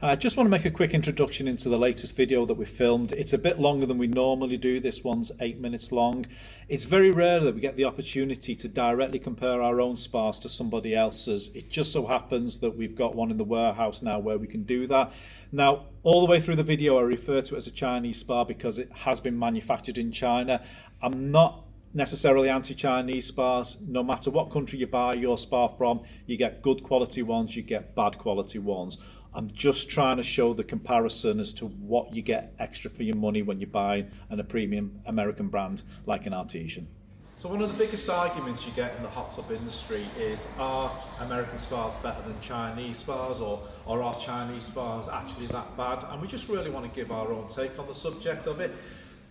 I just want to make a quick introduction into the latest video that we filmed. It's a bit longer than we normally do. This one's 8 minutes long. It's very rare that we get the opportunity to directly compare our own spas to somebody else's. It just so happens that we've got one in the warehouse now where we can do that. Now, all the way through the video, I refer to it as a Chinese spa because it has been manufactured in China. I'm not necessarily anti-Chinese spas. No matter what country you buy your spa from, you get good quality ones, you get bad quality ones. I'm just trying to show the comparison as to what you get extra for your money when you buy a premium American brand like an Artesian. So one of the biggest arguments you get in the hot tub industry is, are American spas better than Chinese spas, or are Chinese spas actually that bad? And we just really want to give our own take on the subject of it.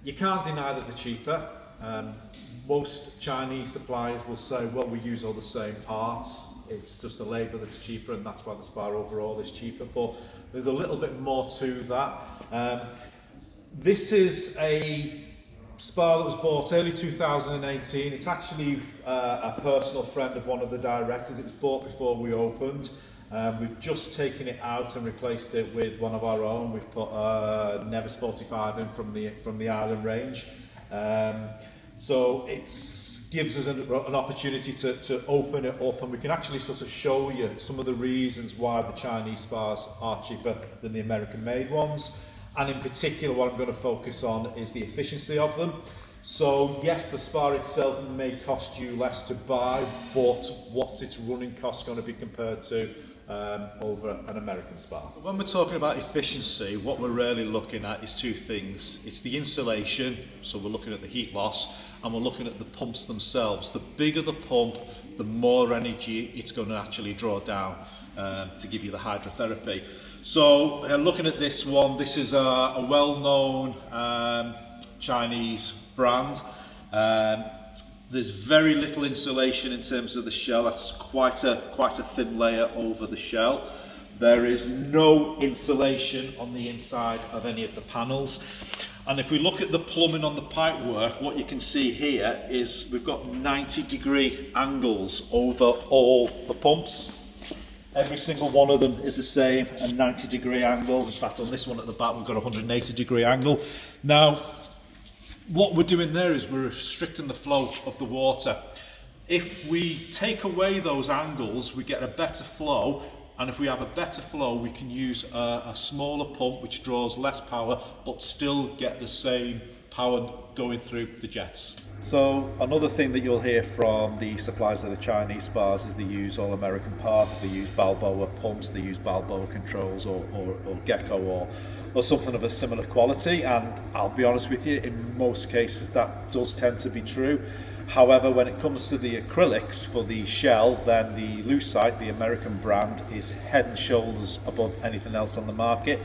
You can't deny that they're cheaper. Most Chinese suppliers will say, well, we use all the same parts. It's just the labour that's cheaper, and that's why the spa overall is cheaper. But there's a little bit more to that. This is a spa that was bought early 2018. It's actually a personal friend of one of the directors. It was bought before we opened. We've just taken it out and replaced it with one of our own. We've put Nevis 45 in from the Island range. So it gives us an opportunity to open it up, and we can actually sort of show you some of the reasons why the Chinese spas are cheaper than the American made ones. And in particular, what I'm going to focus on is the efficiency of them. So yes, the spa itself may cost you less to buy, but what's its running cost going to be compared to over an American spa? When we're talking about efficiency, what we're really looking at is two things. It's the insulation, so we're looking at the heat loss, and we're looking at the pumps themselves. The bigger the pump, the more energy it's going to actually draw down to give you the hydrotherapy. So looking at this one, this is a well-known Chinese brand. There's very little insulation in terms of the shell. That's quite a thin layer over the shell. There is no insulation on the inside of any of the panels. And if we look at the plumbing on the pipework, what you can see here is we've got 90-degree angles over all the pumps. Every single one of them is the same, a 90-degree angle. In fact, on this one at the back, we've got a 180-degree angle. Now, what we're doing there is we're restricting the flow of the water. If we take away those angles, we get a better flow, and if we have a better flow, we can use a smaller pump which draws less power but still get the same power going through the jets. So another thing that you'll hear from the suppliers of the Chinese spas is they use all American parts. They use Balboa pumps, they use Balboa controls, or Gecko, or something of a similar quality. And I'll be honest with you, in most cases that does tend to be true. However, when it comes to the acrylics for the shell, then the Lucite, the American brand, is head and shoulders above anything else on the market.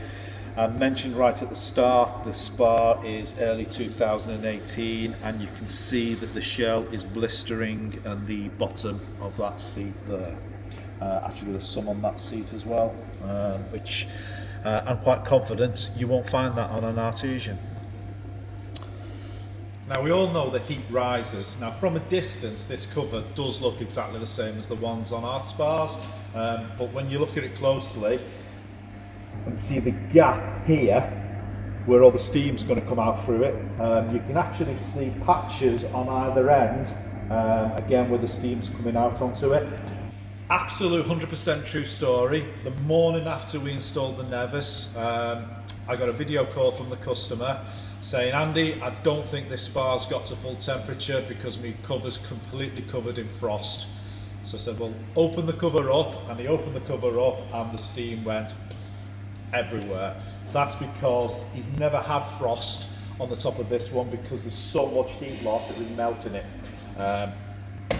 I mentioned right at the start, the spa is early 2018, and you can see that the shell is blistering and the bottom of that seat there. Actually, there's some on that seat as well, which I'm quite confident you won't find that on an Artesian. Now, we all know that heat rises. Now, from a distance, this cover does look exactly the same as the ones on art spas, but when you look at it closely and see the gap here where all the steam's going to come out through it, you can actually see patches on either end, again where the steam's coming out onto it. Absolute 100% true story. The morning after we installed the Nevis, I got a video call from the customer saying, Andy, I don't think this spa's got to full temperature because my cover's completely covered in frost. So I said, well, open the cover up, and he opened the cover up and the steam went everywhere. That's because he's never had frost on the top of this one because there's so much heat loss it was melting it.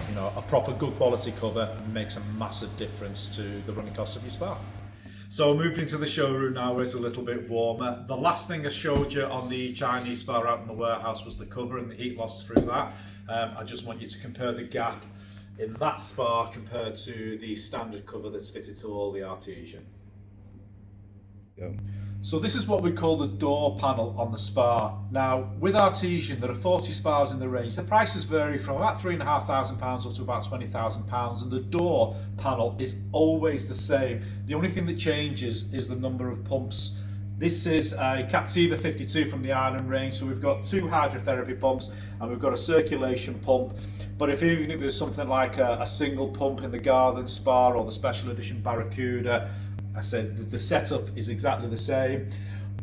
You know, a proper good quality cover makes a massive difference to the running cost of your spa. So moving into the showroom now where it's a little bit warmer. The last thing I showed you on the Chinese spa out in the warehouse was the cover and the heat loss through that. I just want you to compare the gap in that spa compared to the standard cover that's fitted to all the Artesian. go. So this is what we call the door panel on the spa. Now, with Artesian, there are 40 spas in the range. The prices vary from about £3,500 up to about £20,000, and the door panel is always the same. The only thing that changes is the number of pumps. This is a Captiva 52 from the Island range, so we've got 2 hydrotherapy pumps and we've got a circulation pump. But even if there's something like a single pump in the Garden Spa or the special edition Barracuda, I said the setup is exactly the same.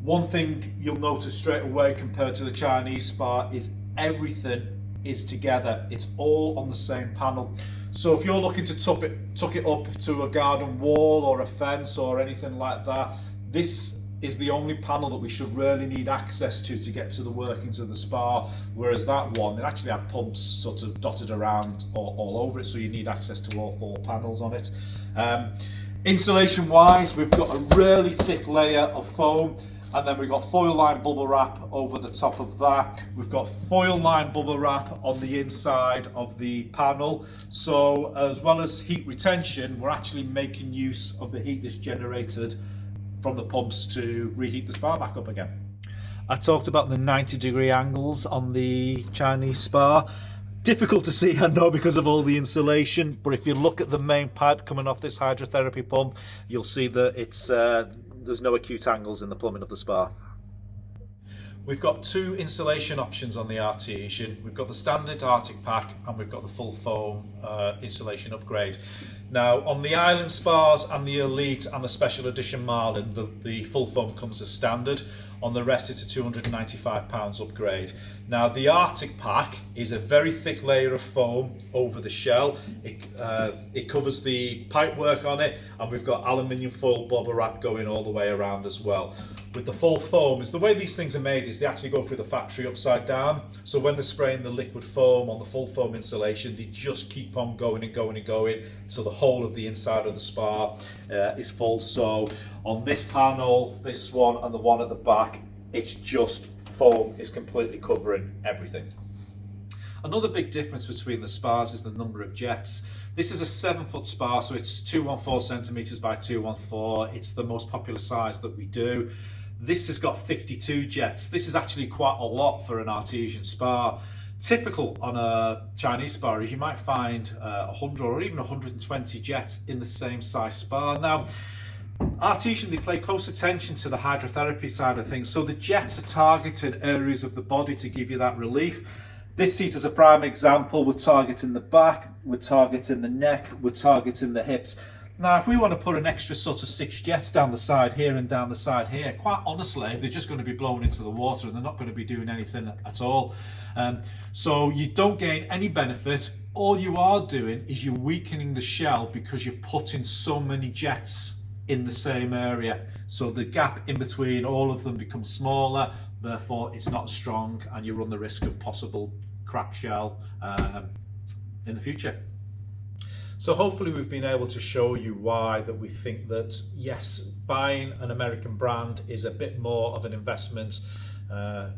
One thing you'll notice straight away compared to the Chinese spa is everything is together. It's all on the same panel. So if you're looking to tuck it up to a garden wall or a fence or anything like that, this is the only panel that we should really need access to get to the workings of the spa, whereas that one, it actually had pumps sort of dotted around all over it, so you need access to all 4 panels on it. Insulation wise, we've got a really thick layer of foam, and then we've got foil lined bubble wrap over the top of that. We've got foil lined bubble wrap on the inside of the panel, so as well as heat retention, we're actually making use of the heat that's generated from the pumps to reheat the spa back up again. I talked about the 90-degree angles on the Chinese spa. Difficult to see, I know, because of all the insulation, but if you look at the main pipe coming off this hydrotherapy pump, you'll see that it's there's no acute angles in the plumbing of the spa. We've got 2 insulation options on the Artesian. We've got the standard Arctic pack and we've got the full foam insulation upgrade. Now on the Island spas and the Elite and the special edition Marlin, the full foam comes as standard. On the rest it's a £295 upgrade. Now the Arctic pack is a very thick layer of foam over the shell. It covers the pipe work on it, and we've got aluminium foil bubble wrap going all the way around as well. With the full foam, is the way these things are made is they actually go through the factory upside down. So when they're spraying the liquid foam on the full foam insulation, they just keep on going and going and going till the whole of the inside of the spa is full. So on this panel, this one and the one at the back, it's just foam is completely covering everything. Another big difference between the spas is the number of jets. This is a 7-foot spa, so it's 214 centimeters by 214. It's the most popular size that we do. This has got 52 jets. This is actually quite a lot for an Artesian spa. Typical on a Chinese spa is you might find 100 or even 120 jets in the same size spa. Now, Artesian, they pay close attention to the hydrotherapy side of things, so the jets are targeted areas of the body to give you that relief. This seat is a prime example. We're targeting the back, we're targeting the neck, we're targeting the hips. Now, if we want to put an extra sort of 6 jets down the side here and down the side here, quite honestly, they're just going to be blown into the water and they're not going to be doing anything at all. So you don't gain any benefit. All you are doing is you're weakening the shell because you're putting so many jets in the same area. So the gap in between all of them becomes smaller, therefore it's not strong, and you run the risk of possible cracked shell in the future. So hopefully we've been able to show you why that we think that yes, buying an American brand is a bit more of an investment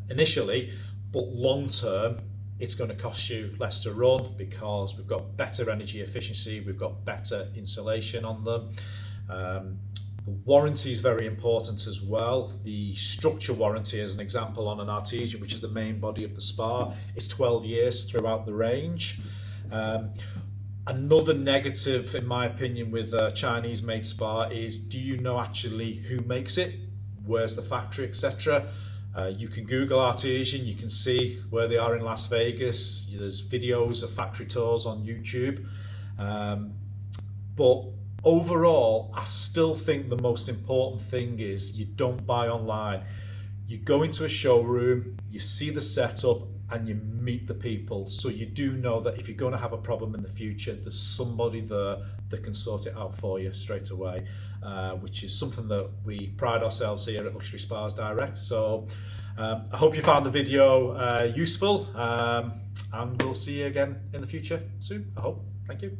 initially, but long term it's going to cost you less to run because we've got better energy efficiency, we've got better insulation on them. The warranty is very important as well. The structure warranty, as an example, on an Artesian, which is the main body of the spa, is 12 years throughout the range. Another negative, in my opinion, with a Chinese made spa is, do you know actually who makes it? Where's the factory, etc.? You can Google Artesian, you can see where they are in Las Vegas. There's videos of factory tours on YouTube. But overall, I still think the most important thing is you don't buy online. You go into a showroom, you see the setup, and you meet the people. So you do know that if you're going to have a problem in the future, there's somebody there that can sort it out for you straight away, which is something that we pride ourselves here at Luxury Spas Direct. So I hope you found the video useful, and we'll see you again in the future soon, I hope. Thank you.